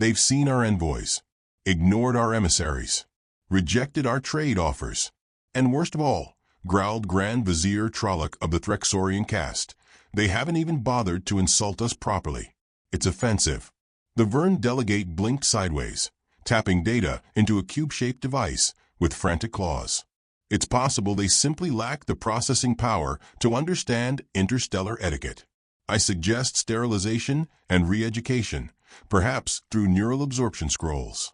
They've seen our envoys, ignored our emissaries, rejected our trade offers, and worst of all, growled Grand Vizier Trolloc of the Threxorian caste, they haven't even bothered to insult us properly. It's offensive. The Verne delegate blinked sideways, tapping data into a cube-shaped device with frantic claws. It's possible they simply lack the processing power to understand interstellar etiquette. I suggest sterilization and re-education, perhaps through neural absorption scrolls.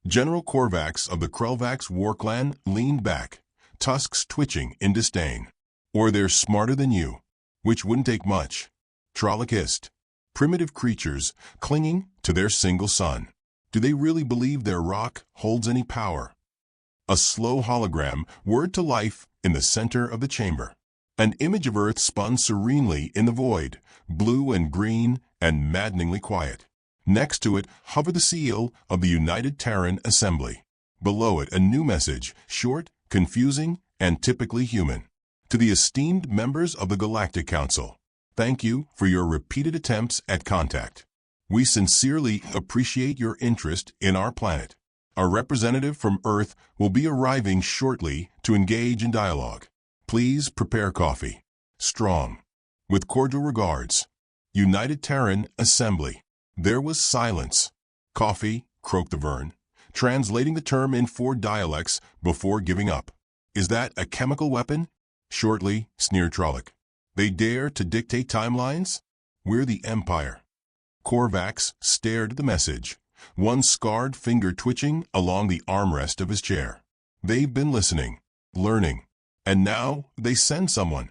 General Korvax of the Krelvax war clan leaned back, tusks twitching in disdain. Or they're smarter than you, which wouldn't take much. Trolloc hissed. Primitive creatures clinging to their single sun. Do they really believe their rock holds any power? A slow hologram whirred to life in the center of the chamber. An image of Earth spun serenely in the void, blue and green and maddeningly quiet. Next to it hovered the seal of the United Terran Assembly. Below it a new message, short, confusing, and typically human. To the esteemed members of the Galactic Council, thank you for your repeated attempts at contact. We sincerely appreciate your interest in our planet. A representative from Earth will be arriving shortly to engage in dialogue. Please prepare coffee. Strong. With cordial regards. United Terran Assembly. There was silence. Coffee, croaked the Verne, translating the term in 4 dialects before giving up. Is that a chemical weapon? Shortly, sneered Trolloc. They dare to dictate timelines? We're the Empire. Korvax stared at the message, one scarred finger twitching along the armrest of his chair. They've been listening, learning, and now they send someone.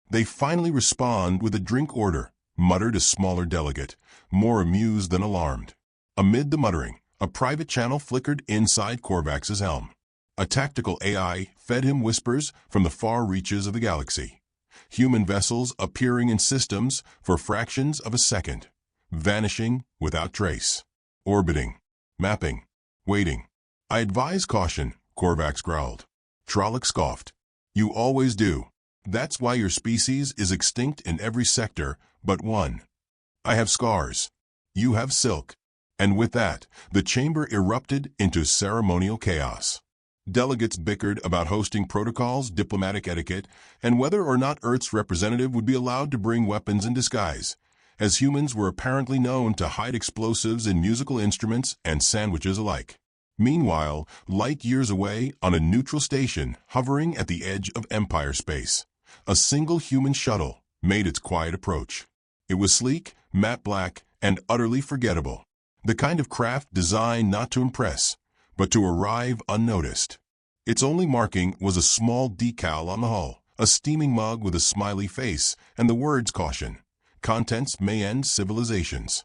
They finally respond with a drink order, muttered a smaller delegate, more amused than alarmed. Amid the muttering, a private channel flickered inside Korvax's helm. A tactical AI fed him whispers from the far reaches of the galaxy. Human vessels appearing in systems for fractions of a second, vanishing without trace. Orbiting, mapping, waiting. I advise caution, Korvax growled. Trolloc scoffed. You always do. That's why your species is extinct in every sector but one. I have scars. You have silk. And with that, the chamber erupted into ceremonial chaos. Delegates bickered about hosting protocols, diplomatic etiquette, and whether or not Earth's representative would be allowed to bring weapons in disguise, as humans were apparently known to hide explosives in musical instruments and sandwiches alike. Meanwhile, light years away on a neutral station hovering at the edge of Empire space, a single human shuttle made its quiet approach. It was sleek, matte black, and utterly forgettable. The kind of craft designed not to impress, but to arrive unnoticed. Its only marking was a small decal on the hull, a steaming mug with a smiley face, and the words caution. Contents may end civilizations.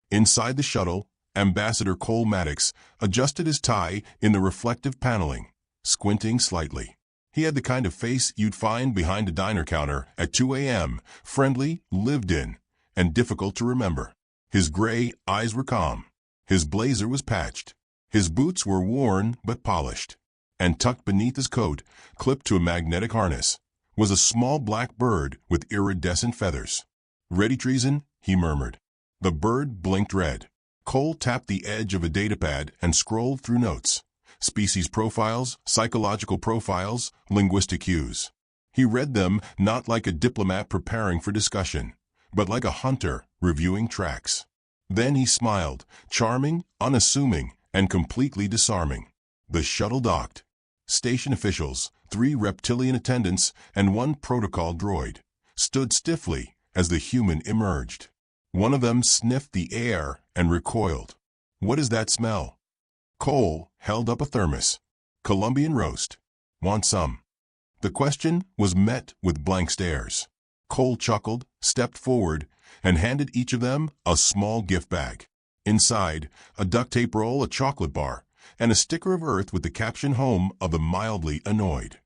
Inside the shuttle, Ambassador Cole Maddox adjusted his tie in the reflective paneling, squinting slightly. He had the kind of face you'd find behind a diner counter at 2 a.m., friendly, lived in, and difficult to remember. His gray eyes were calm. His blazer was patched. His boots were worn but polished. And tucked beneath his coat, clipped to a magnetic harness, was a small black bird with iridescent feathers. Ready, treason? He murmured. The bird blinked red. Cole tapped the edge of a datapad and scrolled through notes. Species profiles, psychological profiles, linguistic cues. He read them not like a diplomat preparing for discussion, but like a hunter reviewing tracks. Then he smiled, charming, unassuming, and completely disarming. The shuttle docked. Station officials, 3 reptilian attendants, and 1 protocol droid, stood stiffly as the human emerged. One of them sniffed the air and recoiled. What is that smell? Cole held up a thermos. Colombian roast. Want some? The question was met with blank stares. Cole chuckled, stepped forward, and handed each of them a small gift bag. Inside, a duct tape roll, a chocolate bar, and a sticker of Earth with the caption "Home of the Mildly Annoyed."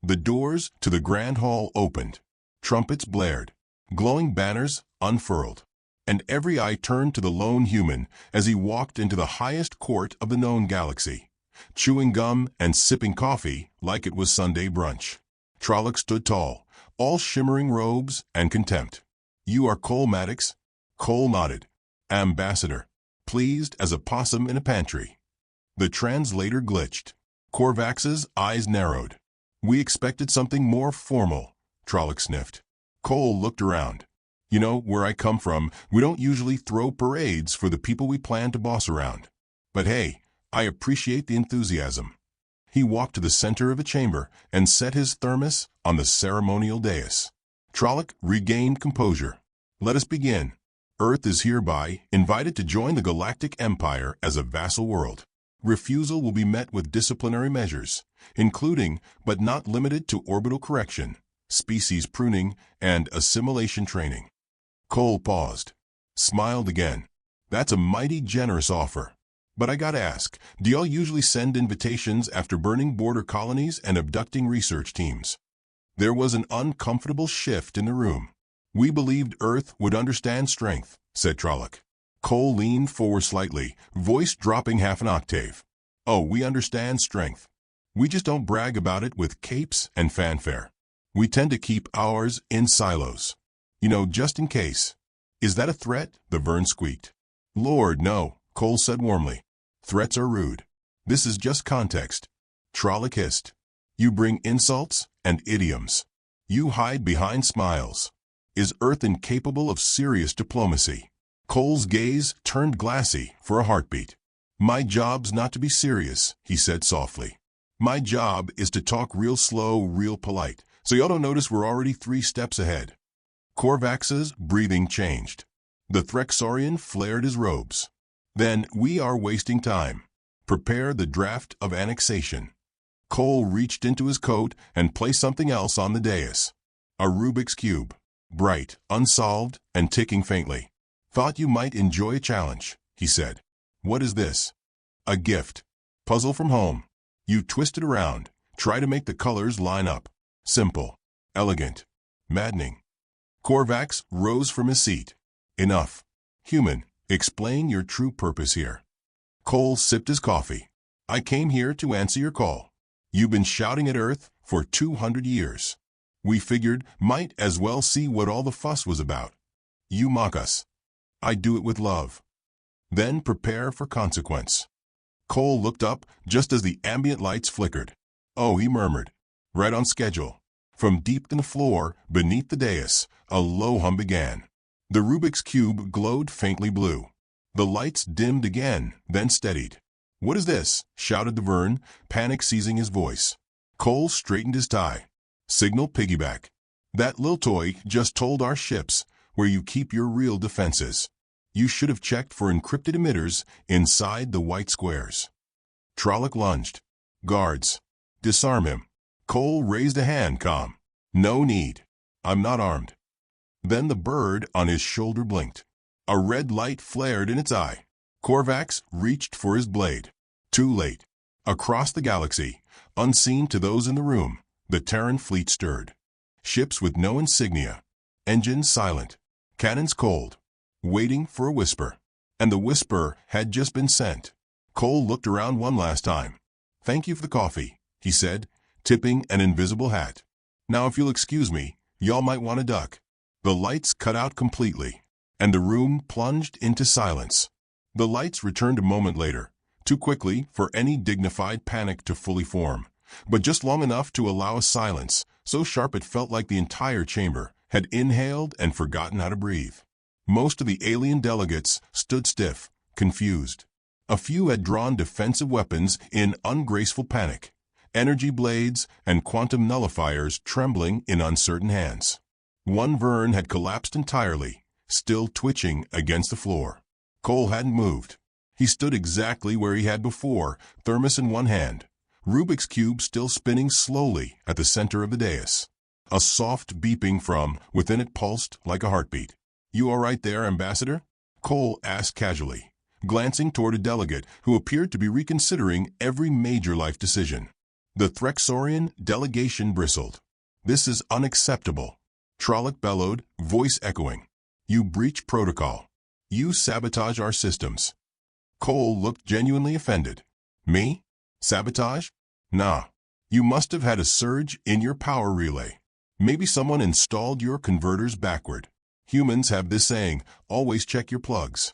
The doors to the grand hall opened. Trumpets blared. Glowing banners unfurled. And every eye turned to the lone human as he walked into the highest court of the known galaxy, chewing gum and sipping coffee like it was Sunday brunch. Trolloc stood tall, all shimmering robes and contempt. You are Cole Maddox? Cole nodded. Ambassador. pleased as a possum in a pantry. The translator glitched. Korvax's eyes narrowed. We expected something more formal, Trolloc sniffed. Cole looked around. You know, where I come from, we don't usually throw parades for the people we plan to boss around. But hey, I appreciate the enthusiasm. He walked to the center of a chamber and set his thermos on the ceremonial dais. Trolloc regained composure. Let us begin. Earth is hereby invited to join the Galactic Empire as a vassal world. Refusal will be met with disciplinary measures, including but not limited to orbital correction, species pruning, and assimilation training. Cole paused, smiled again. That's a mighty generous offer. But I gotta ask, do y'all usually send invitations after burning border colonies and abducting research teams? There was an uncomfortable shift in the room. We believed Earth would understand strength, said Trolloc. Cole leaned forward slightly, voice dropping half an octave. Oh, we understand strength. We just don't brag about it with capes and fanfare. We tend to keep ours in silos. You know, just in case. Is that a threat? The Vern squeaked. Lord, no, Cole said warmly. Threats are rude. This is just context. Trolloc hissed. You bring insults and idioms. You hide behind smiles. Is Earth incapable of serious diplomacy? Cole's gaze turned glassy for a heartbeat. My job's not to be serious, he said softly. My job is to talk real slow, real polite, so y'all don't notice we're already 3 steps ahead. Korvax's breathing changed. The Threxorian flared his robes. Then we are wasting time. Prepare the draft of annexation. Cole reached into his coat and placed something else on the dais. A Rubik's Cube. Bright, unsolved, and ticking faintly. Thought you might enjoy a challenge, he said. What is this? A gift. Puzzle from home. You twist it around. Try to make the colors line up. Simple. Elegant. Maddening. Korvax rose from his seat. Enough. Human, explain your true purpose here. Cole sipped his coffee. I came here to answer your call. You've been shouting at Earth for 200 years. We figured might as well see what all the fuss was about. You mock us. I do it with love. Then prepare for consequence. Cole looked up just as the ambient lights flickered. Oh, he murmured. Right on schedule. From deep in the floor, beneath the dais, a low hum began. The Rubik's Cube glowed faintly blue. The lights dimmed again, then steadied. What is this? Shouted the Vern, panic seizing his voice. Cole straightened his tie. Signal piggyback. That little toy just told our ships where you keep your real defenses. You should have checked for encrypted emitters inside the white squares. Trolloc lunged. Guards. Disarm him. Cole raised a hand, calm. No need. I'm not armed. Then the bird on his shoulder blinked. A red light flared in its eye. Korvax reached for his blade. Too late. Across the galaxy, unseen to those in the room, the Terran fleet stirred. Ships with no insignia. Engines silent. Cannons cold. Waiting for a whisper. And the whisper had just been sent. Cole looked around one last time. Thank you for the coffee, he said, tipping an invisible hat. Now if you'll excuse me, y'all might want to duck. The lights cut out completely, and the room plunged into silence. The lights returned a moment later, too quickly for any dignified panic to fully form, but just long enough to allow a silence, so sharp it felt like the entire chamber had inhaled and forgotten how to breathe. Most of the alien delegates stood stiff, confused. A few had drawn defensive weapons in ungraceful panic, energy blades and quantum nullifiers trembling in uncertain hands. One Vern had collapsed entirely, still twitching against the floor. Cole hadn't moved. He stood exactly where he had before, thermos in one hand, Rubik's Cube still spinning slowly at the center of the dais. A soft beeping from within it pulsed like a heartbeat. You all right there, Ambassador? Cole asked casually, glancing toward a delegate who appeared to be reconsidering every major life decision. The Threxorian delegation bristled. This is unacceptable. Trolloc bellowed, voice echoing. You breach protocol. You sabotage our systems. Cole looked genuinely offended. Me? Sabotage? Nah. You must have had a surge in your power relay. Maybe someone installed your converters backward. Humans have this saying, always check your plugs.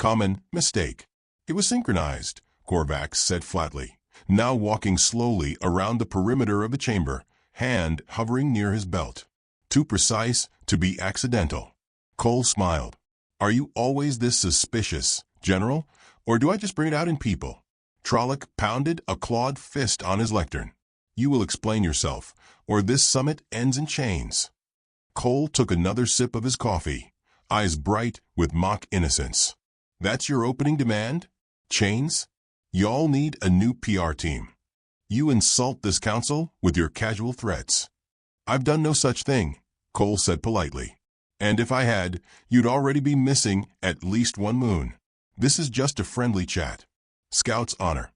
Common mistake. It was synchronized, Korvax said flatly, now walking slowly around the perimeter of the chamber, hand hovering near his belt. Too precise to be accidental. Cole smiled. Are you always this suspicious, General, or do I just bring it out in people? Trolloc pounded a clawed fist on his lectern. You will explain yourself, or this summit ends in chains. Cole took another sip of his coffee, eyes bright with mock innocence. That's your opening demand? Chains? Y'all need a new PR team. You insult this council with your casual threats. I've done no such thing, Cole said politely. And if I had, you'd already be missing at least one moon. This is just a friendly chat. Scout's honor.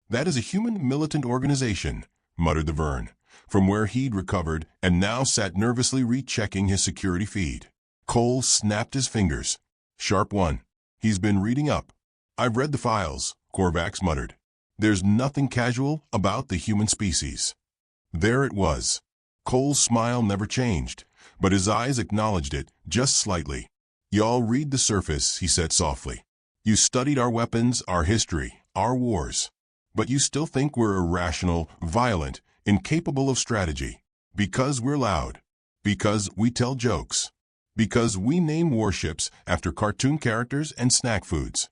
That is a human militant organization, muttered the Vern, from where he'd recovered and now sat nervously rechecking his security feed. Cole snapped his fingers. Sharp one. He's been reading up. I've read the files, Korvax muttered. There's nothing casual about the human species. There it was. Cole's smile never changed, but his eyes acknowledged it just slightly. Y'all read the surface, he said softly. You studied our weapons, our history, our wars. But you still think we're irrational, violent, incapable of strategy. Because we're loud. Because we tell jokes. Because we name warships after cartoon characters and snack foods.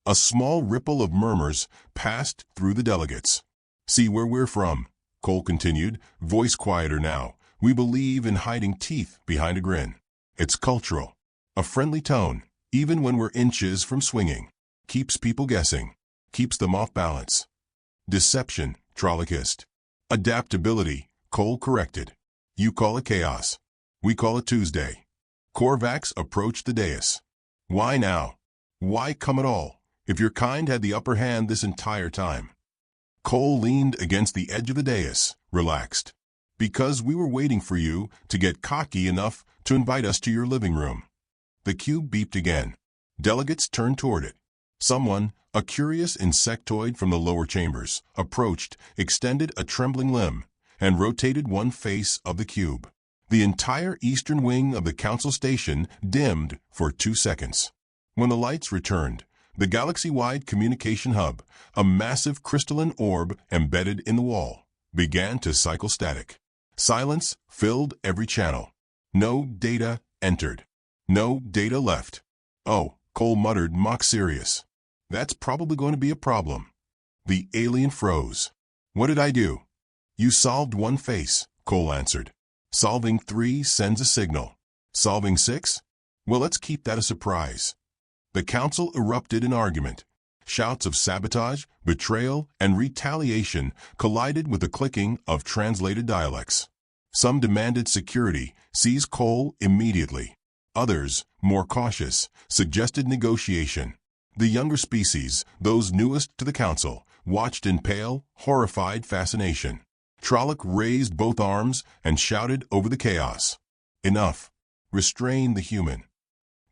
A small ripple of murmurs passed through the delegates. See where we're from, Cole continued, voice quieter now. We believe in hiding teeth behind a grin. It's cultural. A friendly tone, even when we're inches from swinging. Keeps people guessing. Keeps them off balance. Deception, Trolloc hissed. Adaptability, Cole corrected. You call it chaos. We call it Tuesday. Korvax approached the dais. Why now? Why come at all, if your kind had the upper hand this entire time? Cole leaned against the edge of the dais, relaxed. Because we were waiting for you to get cocky enough to invite us to your living room. The cube beeped again. Delegates turned toward it. Someone, a curious insectoid from the lower chambers, approached, extended a trembling limb, and rotated one face of the cube. The entire eastern wing of the council station dimmed for 2 seconds. When the lights returned, the galaxy-wide communication hub, a massive crystalline orb embedded in the wall, began to cycle static. Silence filled every channel. No data entered. No data left. Oh, Cole muttered, mock serious. That's probably going to be a problem. The alien froze. What did I do? You solved one face, Cole answered. Solving 3 sends a signal. Solving 6? Well, let's keep that a surprise. The council erupted in argument. Shouts of sabotage, betrayal, and retaliation collided with the clicking of translated dialects. Some demanded security, seize Cole immediately. Others, more cautious, suggested negotiation. The younger species, those newest to the council, watched in pale, horrified fascination. Trolloc raised both arms and shouted over the chaos. Enough. Restrain the human.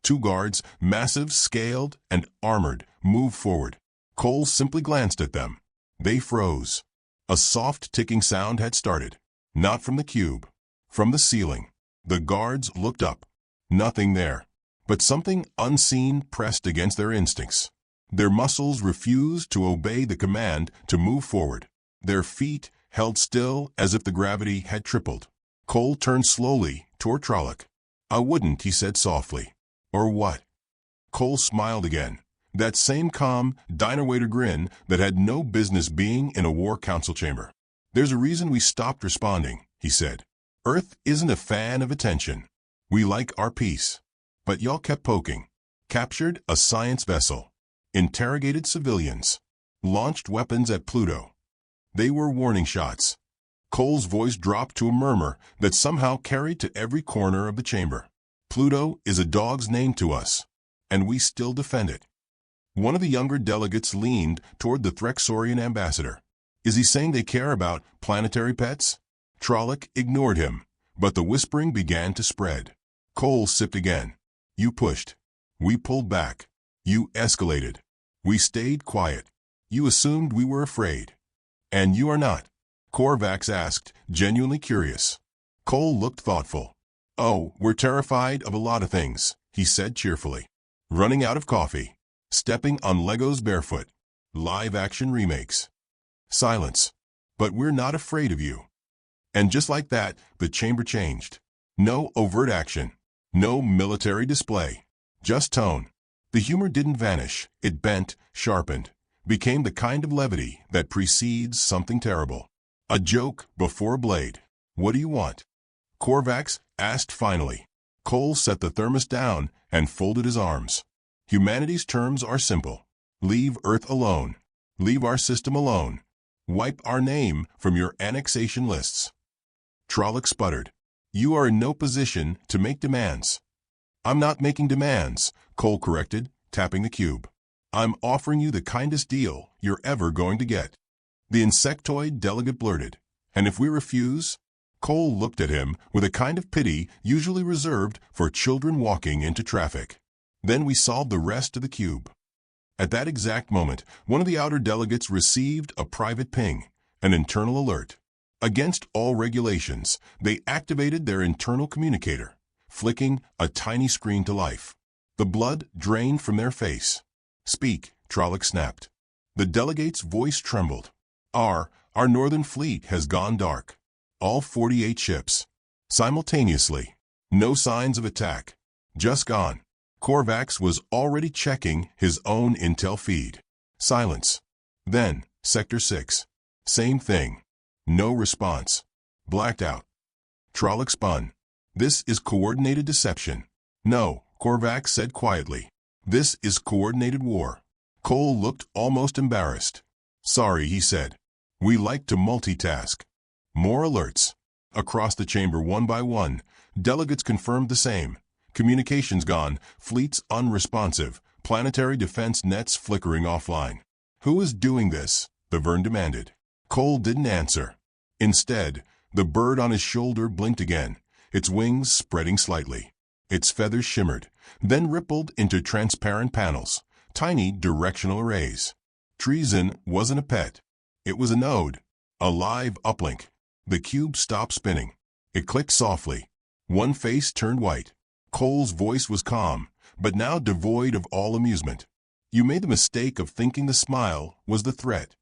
2 guards, massive, scaled, and armored, moved forward. Cole simply glanced at them. They froze. A soft ticking sound had started. Not from the cube. From the ceiling. The guards looked up. Nothing there. But something unseen pressed against their instincts. Their muscles refused to obey the command to move forward. Their feet held still as if the gravity had tripled. Cole turned slowly toward Trolloc. I wouldn't, he said softly. Or what? Cole smiled again. That same calm, diner-waiter grin that had no business being in a war council chamber. There's a reason we stopped responding, he said. Earth isn't a fan of attention. We like our peace. But y'all kept poking. Captured a science vessel. Interrogated civilians. Launched weapons at Pluto. They were warning shots. Cole's voice dropped to a murmur that somehow carried to every corner of the chamber. Pluto is a dog's name to us, and we still defend it. One of the younger delegates leaned toward the Threxorian ambassador. Is he saying they care about planetary pets? Trolloc ignored him, but the whispering began to spread. Cole sipped again. You pushed. We pulled back. You escalated. We stayed quiet. You assumed we were afraid. And you are not. Korvax asked, genuinely curious. Cole looked thoughtful. Oh, we're terrified of a lot of things, he said cheerfully. Running out of coffee. Stepping on Legos barefoot. Live-action remakes. Silence. But we're not afraid of you. And just like that, the chamber changed. No overt action. No military display. Just tone. The humor didn't vanish. It bent, sharpened, became the kind of levity that precedes something terrible. A joke before a blade. What do you want? Korvax asked finally. Cole set the thermos down and folded his arms. Humanity's terms are simple. Leave Earth alone. Leave our system alone. Wipe our name from your annexation lists. Trolloc sputtered. You are in no position to make demands. I'm not making demands, Cole corrected, tapping the cube. I'm offering you the kindest deal you're ever going to get. The insectoid delegate blurted. And if we refuse? Cole looked at him with a kind of pity usually reserved for children walking into traffic. Then we solved the rest of the cube. At that exact moment, one of the outer delegates received a private ping, an internal alert. Against all regulations, they activated their internal communicator, flicking a tiny screen to life. The blood drained from their face. Speak, Trolloc snapped. The delegate's voice trembled. Our northern fleet has gone dark. All 48 ships. Simultaneously. No signs of attack. Just gone. Korvax was already checking his own intel feed. Silence. Then, Sector 6. Same thing. No response. Blacked out. Trolloc spun. This is coordinated deception. No, Korvax said quietly. This is coordinated war. Cole looked almost embarrassed. Sorry, he said. We like to multitask. More alerts. Across the chamber one by one, delegates confirmed the same. Communications gone, fleets unresponsive, planetary defense nets flickering offline. Who is doing this? The Vern demanded. Cole didn't answer. Instead, the bird on his shoulder blinked again, its wings spreading slightly. Its feathers shimmered, then rippled into transparent panels, tiny directional arrays. Treason wasn't a pet. It was a node, a live uplink. The cube stopped spinning. It clicked softly. One face turned white. Cole's voice was calm, but now devoid of all amusement. You made the mistake of thinking the smile was the threat.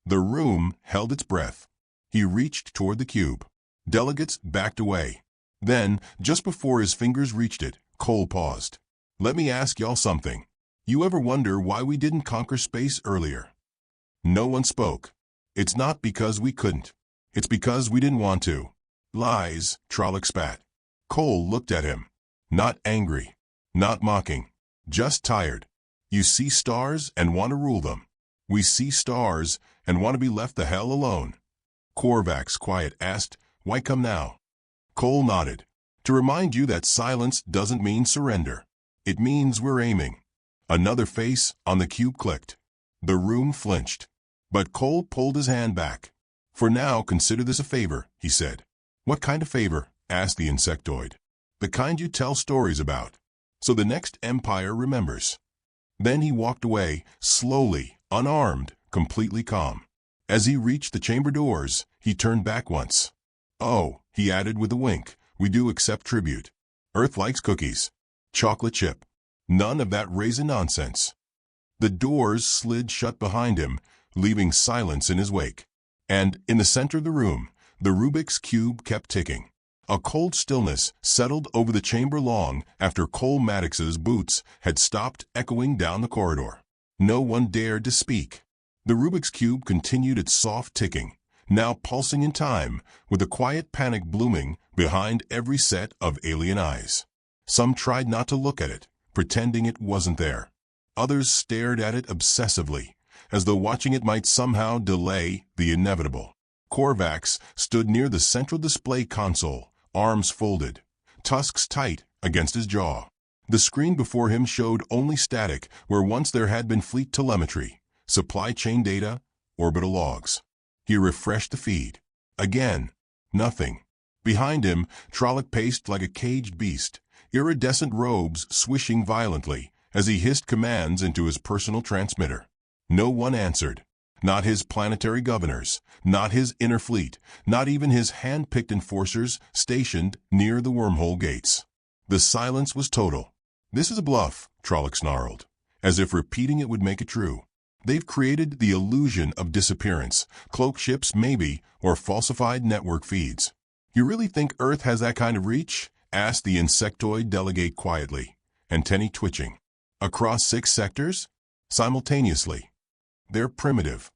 The room held its breath. He reached toward the cube. Delegates backed away. Then, just before his fingers reached it, Cole paused. Let me ask y'all something. You ever wonder why we didn't conquer space earlier? No one spoke. It's not because we couldn't. It's because we didn't want to. Lies, Trolloc spat. Cole looked at him. Not angry. Not mocking. Just tired. You see stars and want to rule them. We see stars and want to be left the hell alone. Korvax, quiet, asked, Why come now? Cole nodded. To remind you that silence doesn't mean surrender. It means we're aiming. Another face on the cube clicked. The room flinched. But Cole pulled his hand back. For now, consider this a favor, he said. What kind of favor? Asked the insectoid. The kind you tell stories about. So the next empire remembers. Then he walked away, slowly, unarmed, completely calm. As he reached the chamber doors, he turned back once. Oh, he added with a wink, we do accept tribute. Earth likes cookies. Chocolate chip. None of that raisin nonsense. The doors slid shut behind him, leaving silence in his wake. And, in the center of the room, the Rubik's Cube kept ticking. A cold stillness settled over the chamber long after Cole Maddox's boots had stopped echoing down the corridor. No one dared to speak. The Rubik's Cube continued its soft ticking, now pulsing in time, with a quiet panic blooming behind every set of alien eyes. Some tried not to look at it, pretending it wasn't there. Others stared at it obsessively, as though watching it might somehow delay the inevitable. Korvax stood near the central display console, arms folded, tusks tight against his jaw. The screen before him showed only static where once there had been fleet telemetry, supply chain data, orbital logs. He refreshed the feed. Again, nothing. Behind him, Trolloc paced like a caged beast, iridescent robes swishing violently as he hissed commands into his personal transmitter. No one answered. Not his planetary governors, not his inner fleet, not even his hand-picked enforcers stationed near the wormhole gates. The silence was total. This is a bluff, Trolloc snarled. as if repeating it would make it true. They've created the illusion of disappearance, cloak ships maybe, or falsified network feeds. You really think Earth has that kind of reach? Asked the insectoid delegate quietly, antennae twitching. Across 6 sectors? Simultaneously. They're primitive.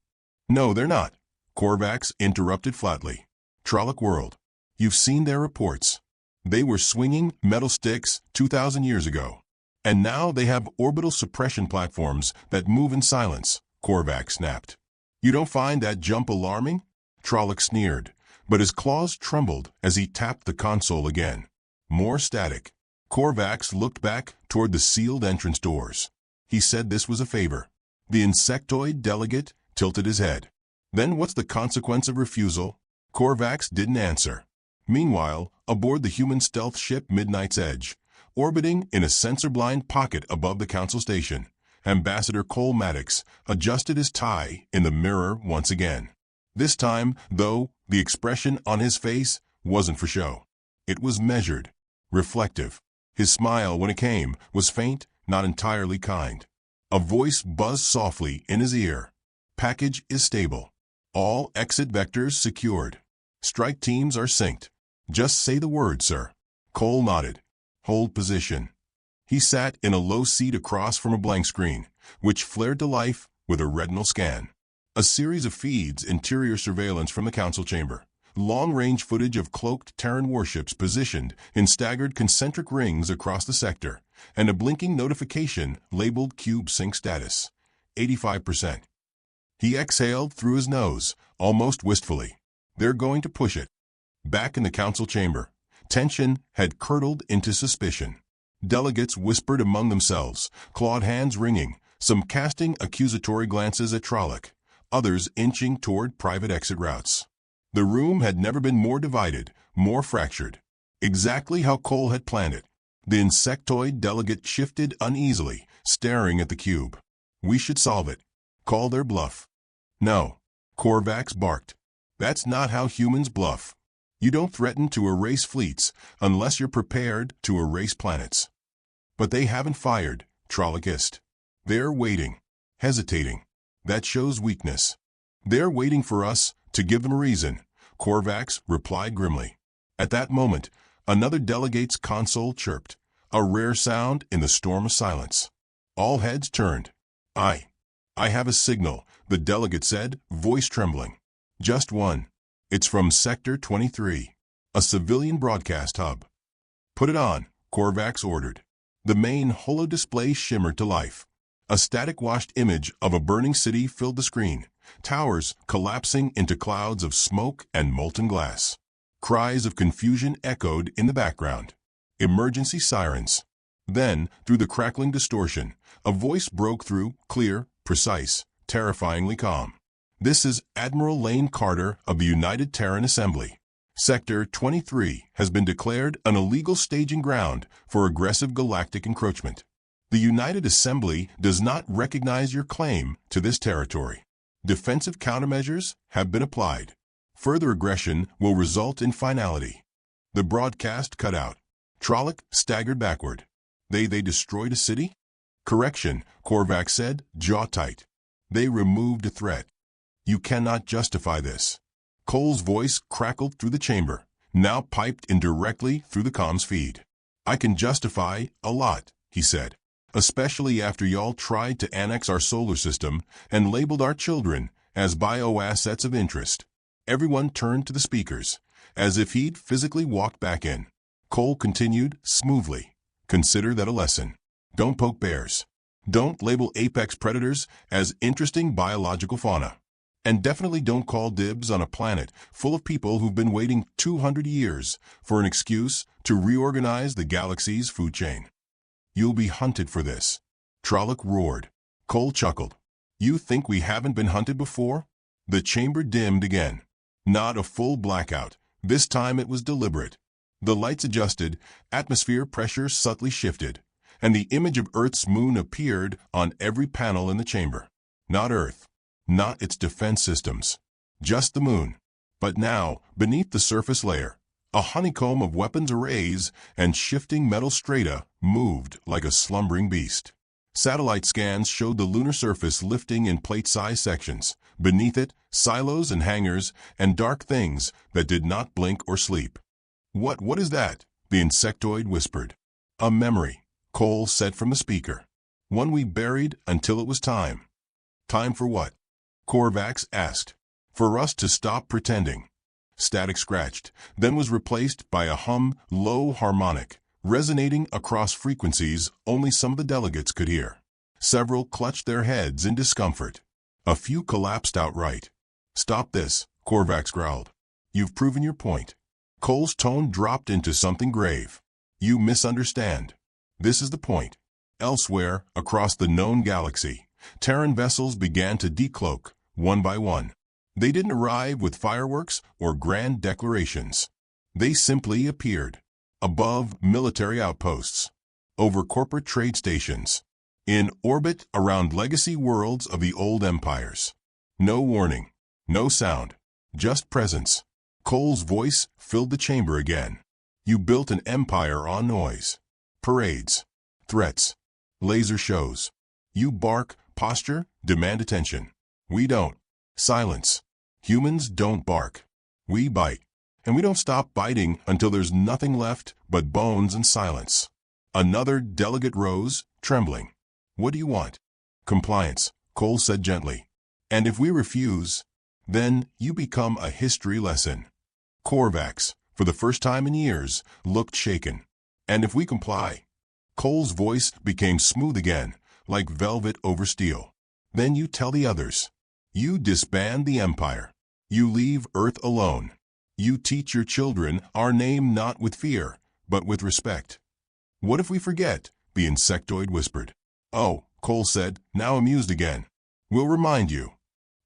No, they're not, Korvax interrupted flatly. Trolloc World. You've seen their reports. They were swinging metal sticks 2,000 years ago. And now they have orbital suppression platforms that move in silence, Korvax snapped. You don't find that jump alarming? Trolloc sneered, but his claws trembled as he tapped the console again. More static. Korvax looked back toward the sealed entrance doors. He said this was a favor. The insectoid delegate tilted his head. Then what's the consequence of refusal? Korvax didn't answer. Meanwhile, aboard the human stealth ship Midnight's Edge, orbiting in a sensor-blind pocket above the council station, Ambassador Cole Maddox adjusted his tie in the mirror once again. This time, though, the expression on his face wasn't for show. It was measured, reflective. His smile, when it came, was faint, not entirely kind. A voice buzzed softly in his ear. Package is stable. All exit vectors secured. Strike teams are synced. Just say the word, sir. Cole nodded. Hold position. He sat in a low seat across from a blank screen, which flared to life with a retinal scan. A series of feeds, interior surveillance from the council chamber, long-range footage of cloaked Terran warships positioned in staggered concentric rings across the sector, and a blinking notification labeled Cube Sync Status, 85%. He exhaled through his nose, almost wistfully. They're going to push it. Back in the council chamber, tension had curdled into suspicion. Delegates whispered among themselves, clawed hands wringing, some casting accusatory glances at Trolloc, others inching toward private exit routes. The room had never been more divided, more fractured. Exactly how Cole had planned it. The insectoid delegate shifted uneasily, staring at the cube. We should solve it. Call their bluff. No, Korvax barked. That's not how humans bluff. You don't threaten to erase fleets unless you're prepared to erase planets. But they haven't fired, Trolloc hissed. They're waiting, hesitating. That shows weakness. They're waiting for us to give them a reason, Korvax replied grimly. At that moment, another delegate's console chirped, a rare sound in the storm of silence. All heads turned. I have a signal, the delegate said, voice trembling. Just one. It's from Sector 23, a civilian broadcast hub. Put it on, Korvax ordered. The main holo-display shimmered to life. A static-washed image of a burning city filled the screen, towers collapsing into clouds of smoke and molten glass. Cries of confusion echoed in the background. Emergency sirens. Then, through the crackling distortion, a voice broke through, clear, precise, terrifyingly calm. This is Admiral Lane Carter of the United Terran Assembly. Sector 23 has been declared an illegal staging ground for aggressive galactic encroachment. The United Assembly does not recognize your claim to this territory. Defensive countermeasures have been applied. Further aggression will result in finality. The broadcast cut out. Trolloc staggered backward. They destroyed a city? Correction, Korvax said, jaw tight. They removed a threat. You cannot justify this. Cole's voice crackled through the chamber, now piped in directly through the comms feed. I can justify a lot, he said, especially after y'all tried to annex our solar system and labeled our children as bioassets of interest. Everyone turned to the speakers, as if he'd physically walked back in. Cole continued smoothly. Consider that a lesson. Don't poke bears. Don't label apex predators as interesting biological fauna. And definitely don't call dibs on a planet full of people who've been waiting 200 years for an excuse to reorganize the galaxy's food chain. You'll be hunted for this. Trolloc roared. Cole chuckled. You think we haven't been hunted before? The chamber dimmed again. Not a full blackout. This time it was deliberate. The lights adjusted, atmosphere pressure subtly shifted, and the image of Earth's moon appeared on every panel in the chamber. Not Earth. Not its defense systems. Just the moon. But now, beneath the surface layer, a honeycomb of weapons arrays and shifting metal strata moved like a slumbering beast. Satellite scans showed the lunar surface lifting in plate-sized sections. Beneath it, silos and hangars, and dark things that did not blink or sleep. What is that?" the insectoid whispered. "A memory," Cole said from the speaker. "One we buried until it was time." "Time for what?" Korvax asked. "For us to stop pretending." Static scratched, then was replaced by a low harmonic, resonating across frequencies only some of the delegates could hear. Several clutched their heads in discomfort. A few collapsed outright. "Stop this," Korvax growled. "You've proven your point." Cole's tone dropped into something grave. "You misunderstand. This is the point." Elsewhere, across the known galaxy, Terran vessels began to decloak, one by one. They didn't arrive with fireworks or grand declarations. They simply appeared. Above military outposts, over corporate trade stations, in orbit around legacy worlds of the old empires. No warning, no sound, just presence. Cole's voice filled the chamber again. "You built an empire on noise. Parades, threats, laser shows. You bark, posture, demand attention. We don't. Silence. Humans don't bark. We bite. And we don't stop biting until there's nothing left but bones and silence." Another delegate rose, trembling. "What do you want?" "Compliance," Cole said gently. "And if we refuse, then you become a history lesson." Korvax, for the first time in years, looked shaken. "And if we comply?" Cole's voice became smooth again, like velvet over steel. "Then you tell the others. You disband the Empire. You leave Earth alone. You teach your children our name not with fear, but with respect." "What if we forget?" the insectoid whispered. "Oh," Cole said, now amused again. "We'll remind you."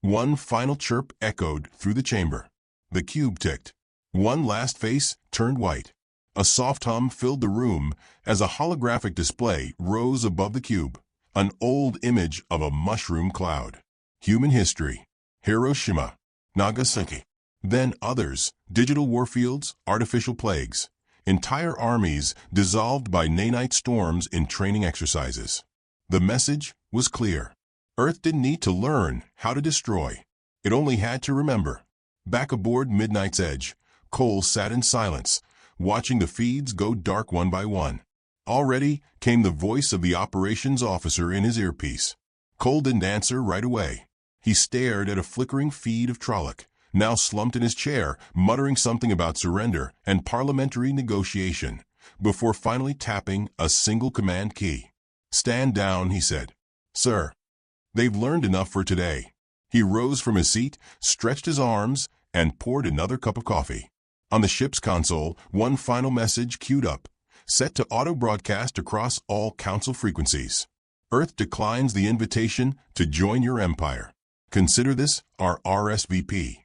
One final chirp echoed through the chamber. The cube ticked. One last face turned white. A soft hum filled the room as a holographic display rose above the cube. An old image of a mushroom cloud. Human history. Hiroshima. Nagasaki. Then others, digital warfields, artificial plagues. Entire armies dissolved by nanite storms in training exercises. The message was clear. Earth didn't need to learn how to destroy. It only had to remember. Back aboard Midnight's Edge, Cole sat in silence, watching the feeds go dark one by one. Already came the voice of the operations officer in his earpiece. Cole didn't answer right away. He stared at a flickering feed of Trolloc, now slumped in his chair, muttering something about surrender and parliamentary negotiation, before finally tapping a single command key. "Stand down," he said. "Sir." "They've learned enough for today." He rose from his seat, stretched his arms, and poured another cup of coffee. On the ship's console, one final message queued up, set to auto-broadcast across all council frequencies. "Earth declines the invitation to join your empire. Consider this our RSVP."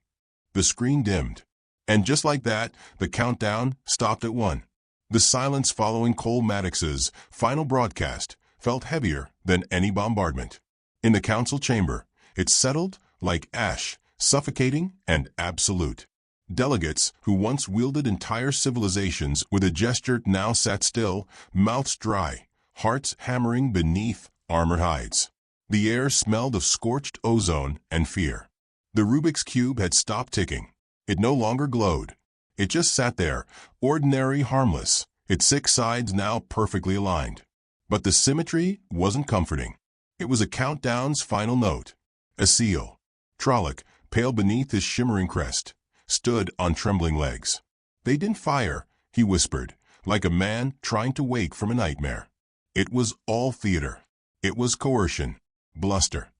The screen dimmed. And just like that, the countdown stopped at 1. The silence following Cole Maddox's final broadcast felt heavier than any bombardment. In the council chamber, it settled like ash, suffocating and absolute. Delegates who once wielded entire civilizations with a gesture now sat still, mouths dry, hearts hammering beneath armored hides. The air smelled of scorched ozone and fear. The Rubik's Cube had stopped ticking. It no longer glowed. It just sat there, ordinary, harmless, its 6 sides now perfectly aligned. But the symmetry wasn't comforting. It was a countdown's final note. A seal. Trolloc, pale beneath his shimmering crest, stood on trembling legs. "They didn't fire," he whispered, like a man trying to wake from a nightmare. "It was all theater. It was coercion. Bluster."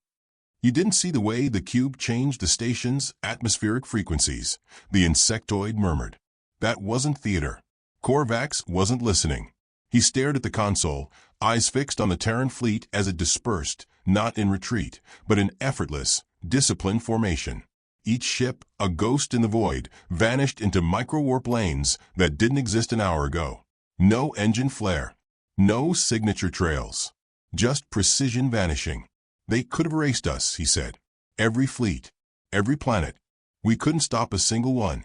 "You didn't see the way the cube changed the station's atmospheric frequencies," the insectoid murmured. "That wasn't theater." Korvax wasn't listening. He stared at the console, eyes fixed on the Terran fleet as it dispersed, not in retreat, but in effortless, disciplined formation. Each ship, a ghost in the void, vanished into micro-warp lanes that didn't exist an hour ago. No engine flare. No signature trails. Just precision vanishing. "They could have erased us," he said. "Every fleet. Every planet. We couldn't stop a single one."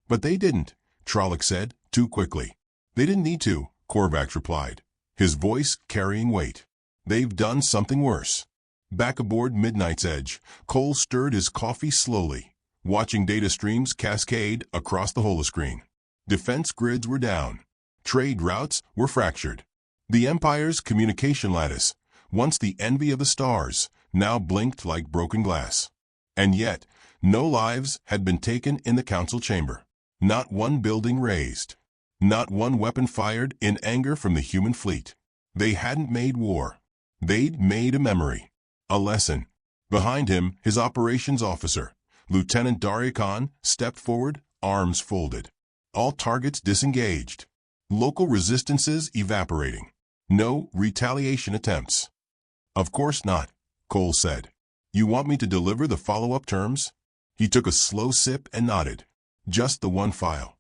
"But they didn't," Trolloc said, too quickly. "They didn't need to," Korvax replied, his voice carrying weight. They've done something worse. Back aboard Midnight's Edge, Cole stirred his coffee slowly, watching data streams cascade across the holoscreen. Defense grids were down. Trade routes were fractured. The Empire's communication lattice, once the envy of the stars, now blinked like broken glass. And yet, no lives had been taken in the council chamber. Not one building razed. Not one weapon fired in anger from the human fleet. They hadn't made war. They'd made a memory. A lesson. Behind him, his operations officer, Lieutenant Daria Khan, stepped forward, arms folded. All targets disengaged. Local resistances evaporating. No retaliation attempts. Of course not, Cole said. You want me to deliver the follow-up terms? He took a slow sip and nodded. Just the one file.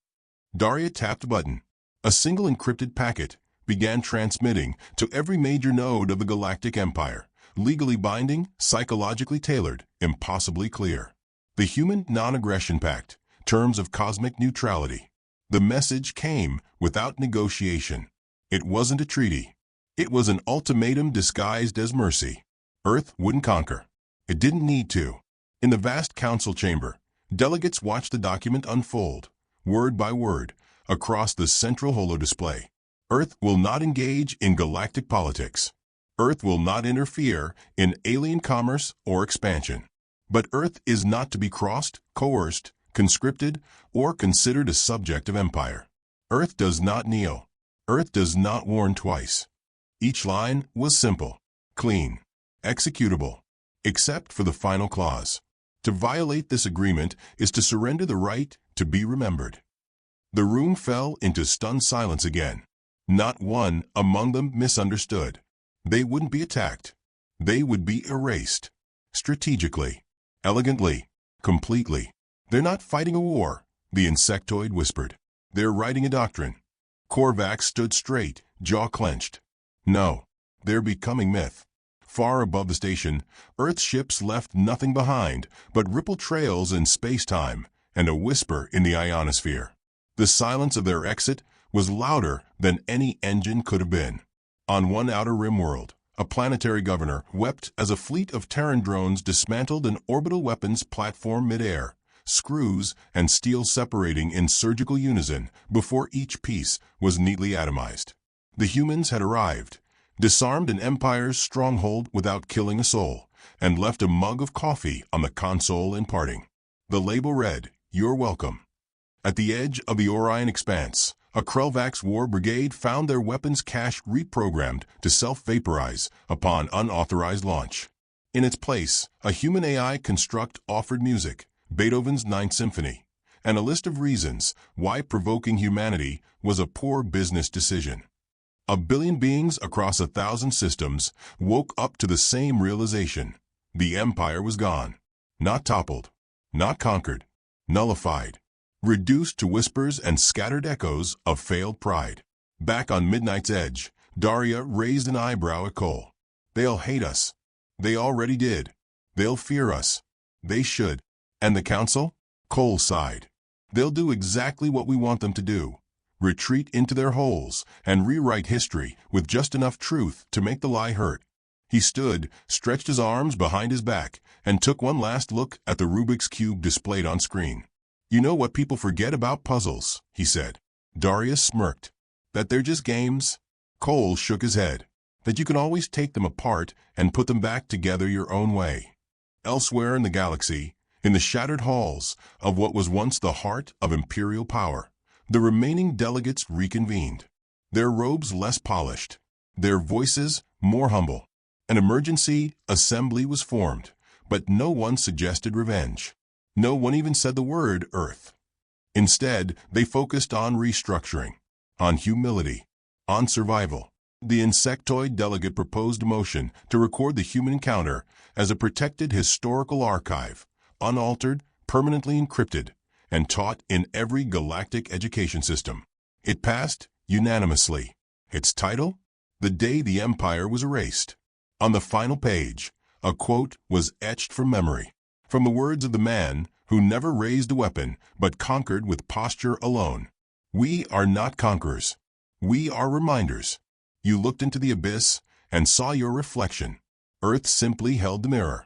Daria tapped a button. A single encrypted packet began transmitting to every major node of the Galactic Empire. Legally binding, psychologically tailored, impossibly clear. The Human Non-Aggression Pact, terms of cosmic neutrality. The message came without negotiation. It wasn't a treaty. It was an ultimatum disguised as mercy. Earth wouldn't conquer. It didn't need to. In the vast council chamber, delegates watched the document unfold, word by word, across the central holodisplay. Earth will not engage in galactic politics. Earth will not interfere in alien commerce or expansion. But Earth is not to be crossed, coerced, conscripted, or considered a subject of empire. Earth does not kneel. Earth does not warn twice. Each line was simple, clean, executable, except for the final clause. To violate this agreement is to surrender the right to be remembered. The room fell into stunned silence again. Not one among them misunderstood. They wouldn't be attacked. They would be erased. Strategically. Elegantly. Completely. They're not fighting a war, the insectoid whispered. They're writing a doctrine. Korvax stood straight, jaw clenched. No. They're becoming myth. Far above the station, Earth ships left nothing behind but ripple trails in space-time and a whisper in the ionosphere. The silence of their exit was louder than any engine could have been. On one outer rim world, a planetary governor wept as a fleet of Terran drones dismantled an orbital weapons platform midair, screws and steel separating in surgical unison before each piece was neatly atomized. The humans had arrived, disarmed an empire's stronghold without killing a soul, and left a mug of coffee on the console in parting. The label read, "You're welcome." At the edge of the Orion expanse, a Krelvax war brigade found their weapons cache reprogrammed to self-vaporize upon unauthorized launch. In its place, a human AI construct offered music, Beethoven's Ninth Symphony, and a list of reasons why provoking humanity was a poor business decision. 1 billion beings across 1,000 systems woke up to the same realization. The empire was gone. Not toppled. Not conquered. Nullified. Reduced to whispers and scattered echoes of failed pride. Back on Midnight's Edge, Daria raised an eyebrow at Cole. They'll hate us. They already did. They'll fear us. They should. And the council? Cole sighed. They'll do exactly what we want them to do. Retreat into their holes and rewrite history with just enough truth to make the lie hurt. He stood, stretched his arms behind his back, and took one last look at the Rubik's Cube displayed on screen. You know what people forget about puzzles, he said. Daria smirked. That they're just games? Cole shook his head. That you can always take them apart and put them back together your own way. Elsewhere in the galaxy, in the shattered halls of what was once the heart of imperial power, the remaining delegates reconvened. Their robes less polished, their voices more humble. An emergency assembly was formed, but no one suggested revenge. No one even said the word Earth. Instead, they focused on restructuring, on humility, on survival. The insectoid delegate proposed a motion to record the human encounter as a protected historical archive, unaltered, permanently encrypted, and taught in every galactic education system. It passed unanimously. Its title? The Day the Empire Was Erased. On the final page, a quote was etched from memory, from the words of the man who never raised a weapon but conquered with posture alone. We are not conquerors. We are reminders. You looked into the abyss, and saw your reflection. Earth simply held the mirror.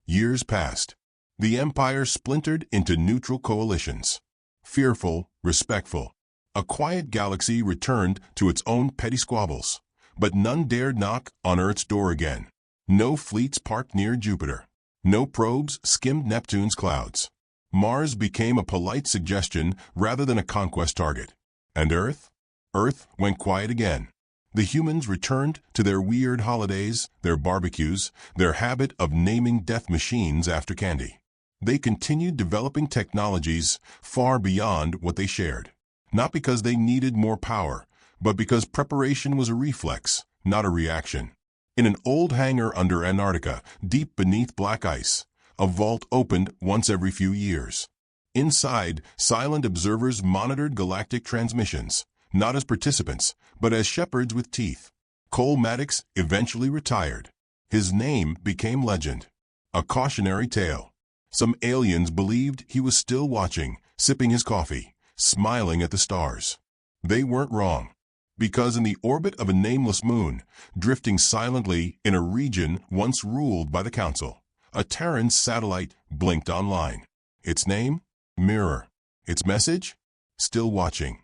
Years passed. The Empire splintered into neutral coalitions. Fearful, respectful. A quiet galaxy returned to its own petty squabbles. But none dared knock on Earth's door again. No fleets parked near Jupiter. No probes skimmed Neptune's clouds. Mars became a polite suggestion rather than a conquest target. And Earth? Earth went quiet again. The humans returned to their weird holidays, their barbecues, their habit of naming death machines after candy. They continued developing technologies far beyond what they shared. Not because they needed more power, but because preparation was a reflex, not a reaction. In an old hangar under Antarctica, deep beneath black ice, a vault opened once every few years. Inside, silent observers monitored galactic transmissions, not as participants, but as shepherds with teeth. Cole Maddox eventually retired. His name became legend, a cautionary tale. Some aliens believed he was still watching, sipping his coffee, smiling at the stars. They weren't wrong. Because in the orbit of a nameless moon, drifting silently in a region once ruled by the Council, a Terran satellite blinked online. Its name? Mirror. Its message? Still watching.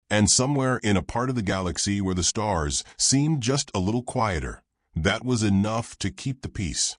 And somewhere in a part of the galaxy where the stars seemed just a little quieter, that was enough to keep the peace.